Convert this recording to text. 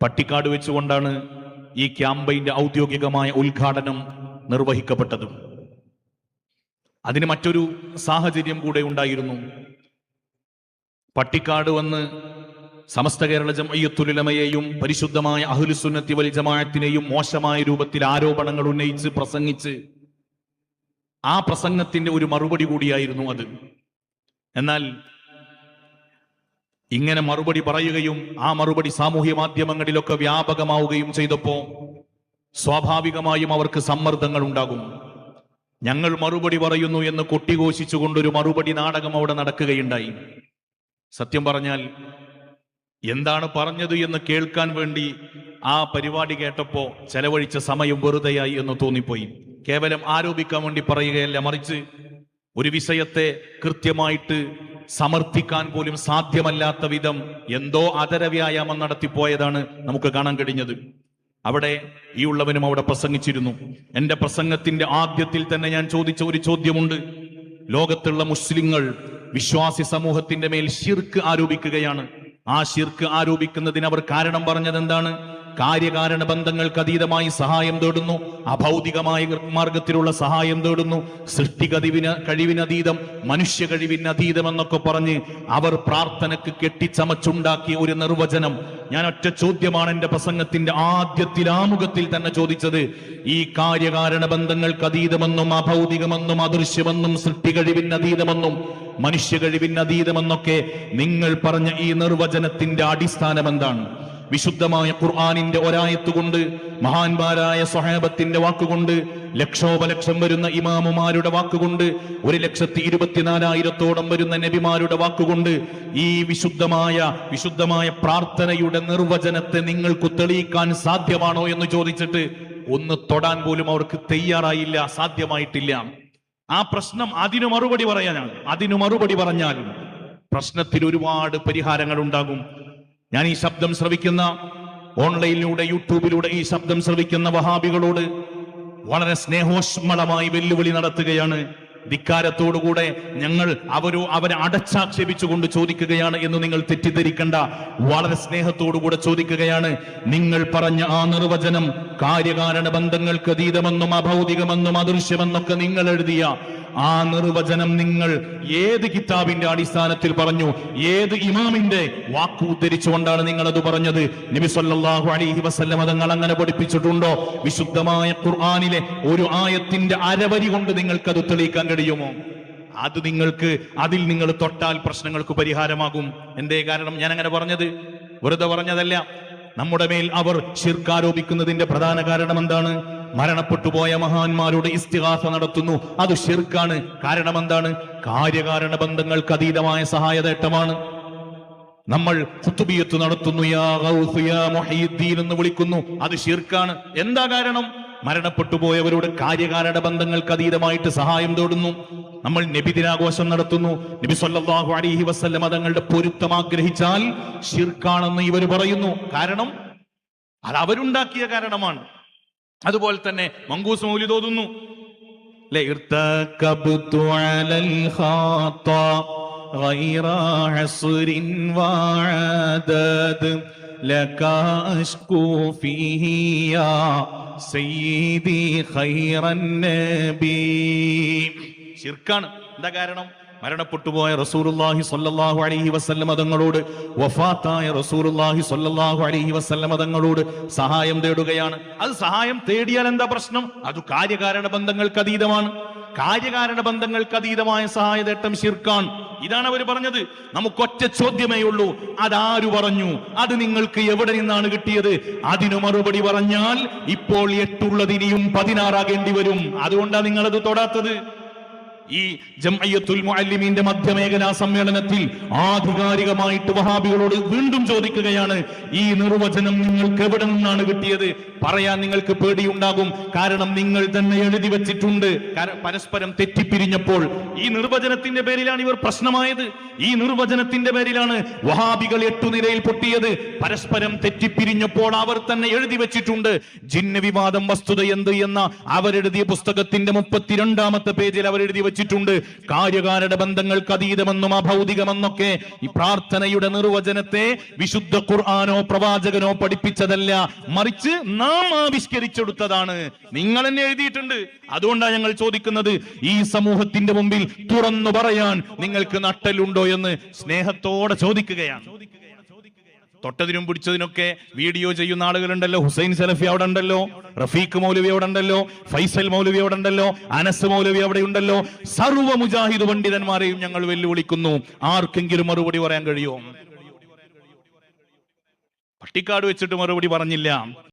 പട്ടിക്കാട് വെച്ചുകൊണ്ടാണ് ഈ ക്യാമ്പയിന്റെ ഔദ്യോഗികമായ ഉദ്ഘാടനം നിർവഹിക്കപ്പെട്ടത്. അതിന് മറ്റൊരു സാഹചര്യം കൂടെ ഉണ്ടായിരുന്നു. പട്ടിക്കാട് വന്ന് സമസ്ത കേരള ജംഇയ്യത്തുൽ ഉലമയെയും പരിശുദ്ധമായ അഹ്ലുസുന്നത്തി വൽ ജമാഅത്തിനെയും മോശമായ രൂപത്തിൽ ആരോപണങ്ങൾ ഉന്നയിച്ച് പ്രസംഗിച്ച് ആ പ്രസംഗത്തിന്റെ ഒരു മറുപടി കൂടിയായിരുന്നു അത്. എന്നാൽ ഇങ്ങനെ മറുപടി പറയുകയും ആ മറുപടി സാമൂഹ്യ മാധ്യമങ്ങളിലൊക്കെ വ്യാപകമാവുകയും ചെയ്തപ്പോ സ്വാഭാവികമായും അവർക്ക് സമ്മർദ്ദങ്ങൾ ഉണ്ടാകും. ഞങ്ങൾ മറുപടി പറയുന്നു എന്ന് കൊട്ടിഘോഷിച്ചുകൊണ്ടൊരു മറുപടി നാടകം അവിടെ നടക്കുകയുണ്ടായി. സത്യം പറഞ്ഞാൽ എന്താണ് പറഞ്ഞത് എന്ന് കേൾക്കാൻ വേണ്ടി ആ പരിപാടി കേട്ടപ്പോ ചെലവഴിച്ച സമയം വെറുതെയായി എന്ന് തോന്നിപ്പോയി. കേവലം ആരോപിക്കാൻ വേണ്ടി പറയുകയല്ല, മറിച്ച് ഒരു വിഷയത്തെ കൃത്യമായിട്ട് സമർത്ഥിക്കാൻ പോലും സാധ്യമല്ലാത്ത വിധം എന്തോ അതരവ്യായാമം നടത്തിപ്പോയതാണ് നമുക്ക് കാണാൻ കഴിഞ്ഞത്. അവിടെ ഈ ഉള്ളവനും അവിടെ പ്രസംഗിച്ചിരുന്നു. എന്റെ പ്രസംഗത്തിന്റെ ആദ്യത്തിൽ തന്നെ ഞാൻ ചോദിച്ച ഒരു ചോദ്യമുണ്ട്. ലോകത്തുള്ള മുസ്ലിങ്ങൾ വിശ്വാസി സമൂഹത്തിന്റെ മേൽ ശിർക്ക് ആരോപിക്കുകയാണ്. ആ ശിർക്ക് ആരോപിക്കുന്നതിന് അവർ കാരണം പറഞ്ഞത് എന്താണ്? കാര്യകാരണ ബന്ധങ്ങൾക്ക് അതീതമായി സഹായം തേടുന്നു, അഭൗതികമായ മാർഗത്തിലുള്ള സഹായം തേടുന്നു, സൃഷ്ടി കഴിവിനതീതം, മനുഷ്യ കഴിവിനതീതം എന്നൊക്കെ പറഞ്ഞ് അവർ പ്രാർത്ഥനക്ക് കെട്ടിച്ചമച്ചുണ്ടാക്കിയ ഒരു നിർവചനം. ഞാൻ ഒറ്റ ചോദ്യമാണ് എന്റെ പ്രസംഗത്തിന്റെ ആദ്യത്തിൽ ആമുഖത്തിൽ തന്നെ ചോദിച്ചത്. ഈ കാര്യകാരണ ബന്ധങ്ങൾക്ക് അതീതമെന്നും അഭൗതികമെന്നും അദൃശ്യമെന്നും സൃഷ്ടി കഴിവിനതീതമെന്നും മനുഷ്യ കഴിവിനതീതമെന്നൊക്കെ നിങ്ങൾ പറഞ്ഞ ഈ നിർവചനത്തിന്റെ അടിസ്ഥാനം എന്താണ്? വിശുദ്ധമായ ഖുർആനിന്റെ ഒരായത്തുകൊണ്ട്, മഹാന്മാരായ സ്വഹാബത്തിന്റെ വാക്കുകൊണ്ട്, ലക്ഷോപലക്ഷം വരുന്ന ഇമാമുമാരുടെ വാക്കുകൊണ്ട്, 1,24,000 വരുന്ന നബിമാരുടെ വാക്കുകൊണ്ട് ഈ വിശുദ്ധമായ പ്രാർത്ഥനയുടെ നിർവചനത്തെ നിങ്ങൾക്ക് തെളിയിക്കാൻ സാധ്യമാണോ എന്ന് ചോദിച്ചിട്ട് ഒന്ന് തൊടാൻ പോലും അവർക്ക് തയ്യാറായില്ല, സാധ്യമായിട്ടില്ല. ആ പ്രശ്നം അതിനു മറുപടി പറയാനാണ്. അതിനു മറുപടി പറഞ്ഞാലും പ്രശ്നത്തിൽ ഒരുപാട് പരിഹാരങ്ങൾ ഉണ്ടാകും. ഞാൻ ഈ ശബ്ദം ശ്രവിക്കുന്ന, ഓൺലൈനിലൂടെ യൂട്യൂബിലൂടെ ഈ ശബ്ദം ശ്രവിക്കുന്ന വഹാബികളോട് വളരെ സ്നേഹോഷ്മളമായി വെല്ലുവിളി നടത്തുകയാണ്. ധിക്കാരത്തോടുകൂടെ ഞങ്ങൾ അവരെ അടച്ചാക്ഷേപിച്ചുകൊണ്ട് ചോദിക്കുകയാണ് എന്ന് നിങ്ങൾ തെറ്റിദ്ധരിക്കണ്ട. വളരെ സ്നേഹത്തോടുകൂടെ ചോദിക്കുകയാണ്. നിങ്ങൾ പറഞ്ഞ ആ നിർവചനം കാര്യകാരണ ബന്ധങ്ങൾക്ക് അതീതമെന്നും അഭൗതികമെന്നും അദൃശ്യമെന്നൊക്കെ നിങ്ങൾ എഴുതിയ ആ നിർവചനം നിങ്ങൾ ഏത് കിതാബിന്റെ അടിസ്ഥാനത്തിൽ പറഞ്ഞു? ഏത് ഇമാമിന്റെ വാക്ക് ഉദ്ധരിച്ചുകൊണ്ടാണ് നിങ്ങൾ അത് പറഞ്ഞത്? നബി സല്ലല്ലാഹു അലൈഹി വസല്ലം തങ്ങൾ അങ്ങനെ പഠിപ്പിച്ചിട്ടുണ്ടോ? വിശുദ്ധമായ ഖുർആനിലെ ഒരു ആയത്തിന്റെ അരവരി കൊണ്ട് നിങ്ങൾക്ക് അത് തെളിയിക്കാൻ കഴിയുമോ? അതിൽ നിങ്ങൾ തൊട്ടാൽ പ്രശ്നങ്ങൾക്ക് പരിഹാരമാകും. എന്തേ കാരണം ഞാൻ അങ്ങനെ പറഞ്ഞത്? വെറുതെ പറഞ്ഞതല്ല. നമ്മുടെ മേൽ അവർ ശിർക്ക് ആരോപിക്കുന്നതിന്റെ പ്രധാന കാരണം എന്താണ്? മരണപ്പെട്ടുപോയ മഹാന്മാരുടെ ഇസ്തിഗാസ നടത്തുന്നു, അത് ശിർക്കാണ്. കാരണം എന്താണ്? കാര്യകാരണ ബന്ധങ്ങൾക്ക് അതീതമായ സഹായതേട്ടമാണ്. നമ്മൾ ഖുതുബിയത്ത് നടത്തുന്നു, യാ ഗൗസ് യാ മുഹയ്യിദ്ദീൻ എന്ന് വിളിക്കുന്നു, അത് ശിർക്കാണ്. എന്താ കാരണം? മരണപ്പെട്ടുപോയവരോട് കാര്യകാരണ ബന്ധങ്ങൾക്ക് അതീതമായിട്ട് സഹായം തേടുന്നു. നമ്മൾ നബിദിനാഘോഷം നടത്തുന്നു, നബി സല്ലല്ലാഹു അലൈഹി വസല്ലം തങ്ങളുടെ പൊരുത്തം ആഗ്രഹിച്ചാൽ ശിർക്കാണെന്ന് ഇവർ പറയുന്നു. കാരണം അത് അവരുണ്ടാക്കിയ കാരണമാണ്. അതുപോലെ തന്നെ മങ്കൂസ് മൗലിദ് ഓതുന്നു. ശിർക്കാണ്. എന്താ കാരണം? മരണപ്പെട്ടുപോയ റസൂലുള്ളാഹി സ്വല്ലല്ലാഹു അലൈഹി വസല്ലം തങ്ങളോട്, വഫാത്തായ റസൂലുള്ളാഹി സ്വല്ലല്ലാഹു അലൈഹി വസല്ലം തങ്ങളോട് സഹായം തേടുകയാണ്. അത് സഹായം തേടിയാൽ എന്താ പ്രശ്നം? അത് കാര്യകാരണ ബന്ധങ്ങൾക്ക് അതീതമാണ്. കാര്യകാരണ ബന്ധങ്ങൾക്ക് അതീതമായ സഹായതേട്ടം ശിർക്കാണ്. ഇതാണ് അവർ പറഞ്ഞത്. നമുക്കൊറ്റ ചോദ്യമേ ഉള്ളൂ, അതാരു പറഞ്ഞു? അത് നിങ്ങൾക്ക് എവിടെ നിന്നാണ് കിട്ടിയത്? അതിനു മറുപടി പറഞ്ഞാൽ ഇപ്പോൾ 8 ഉള്ളത് ഇനിയും 16 ആകേണ്ടി വരും. അതുകൊണ്ടാണ് നിങ്ങളത് തൊടാത്തത്. ഈ ജംഇയ്യത്തുൽ മുഅല്ലിമീന്റെ മധ്യമേഖലാ സമ്മേളനത്തിൽ ആധികാരികമായിട്ട് വഹാബികളോട് വീണ്ടും ചോദിക്കുകയാണ്, ഈ നിർവചനം നിങ്ങൾക്ക് എവിടെ നിന്നാണ് കിട്ടിയത്? പറയാൻ നിങ്ങൾക്ക് പേടിയുണ്ടാകും. കാരണം നിങ്ങൾ തന്നെ എഴുതി വെച്ചിട്ടുണ്ട്. പരസ്പരം തെറ്റിപ്പിരിഞ്ഞപ്പോൾ ഈ നിർവചനത്തിന്റെ പേരിലാണ് ഇവർ പ്രശ്നമായത്. ഈ നിർവചനത്തിന്റെ പേരിലാണ് വഹാബികൾ 8 നിലയിൽ പൊട്ടിയത്. പരസ്പരം തെറ്റിപ്പിരിഞ്ഞപ്പോൾ അവർ തന്നെ എഴുതി വെച്ചിട്ടുണ്ട്. ജിന്ന വിവാദം വസ്തുത എന്ത് എന്ന അവരെഴുതിയ പുസ്തകത്തിന്റെ 32-ാമത്തെ പേജിൽ അവർ എഴുതി വെച്ചിട്ടുണ്ട്. കാര്യകാരണ ബന്ധങ്ങൾക്ക് അതീതമെന്നും അഭൗതികമെന്നൊക്കെ ഈ പ്രാർത്ഥനയുടെ നിർവചനത്തെ വിശുദ്ധ ഖുർആനോ പ്രവാചകനോ പഠിപ്പിച്ചതല്ല, മറിച്ച് നാം ആവിഷ്കരിച്ചെടുത്തതാണ്. നിങ്ങൾ തന്നെ എഴുതിയിട്ടുണ്ട്. അതുകൊണ്ടാണ് ഞങ്ങൾ ചോദിക്കുന്നത്, ഈ സമൂഹത്തിന്റെ മുമ്പിൽ തുറന്നു പറയാൻ നിങ്ങൾക്ക് നട്ടലുണ്ടോ എന്ന് സ്നേഹത്തോടെ ചോദിക്കുകയാണ്. തൊട്ടതിനും പിടിച്ചതിനൊക്കെ വീഡിയോ ചെയ്യുന്ന ആളുകളുണ്ടല്ലോ. ഹുസൈൻ സലഫി അവിടെ ഉണ്ടല്ലോ, റഫീഖ് മൗലവി അവിടെ ഉണ്ടല്ലോ, ഫൈസൽ മൗലവി അവിടെ ഉണ്ടല്ലോ, അനസ് മൗലവി അവിടെ ഉണ്ടല്ലോ. സർവ്വ മുജാഹിദ് പണ്ഡിതന്മാരെയും ഞങ്ങൾ വെല്ലുവിളിക്കുന്നു. ആർക്കെങ്കിലും മറുപടി പറയാൻ കഴിയുമോ? പട്ടിക്കാട് വെച്ചിട്ട് മറുപടി പറഞ്ഞില്ല.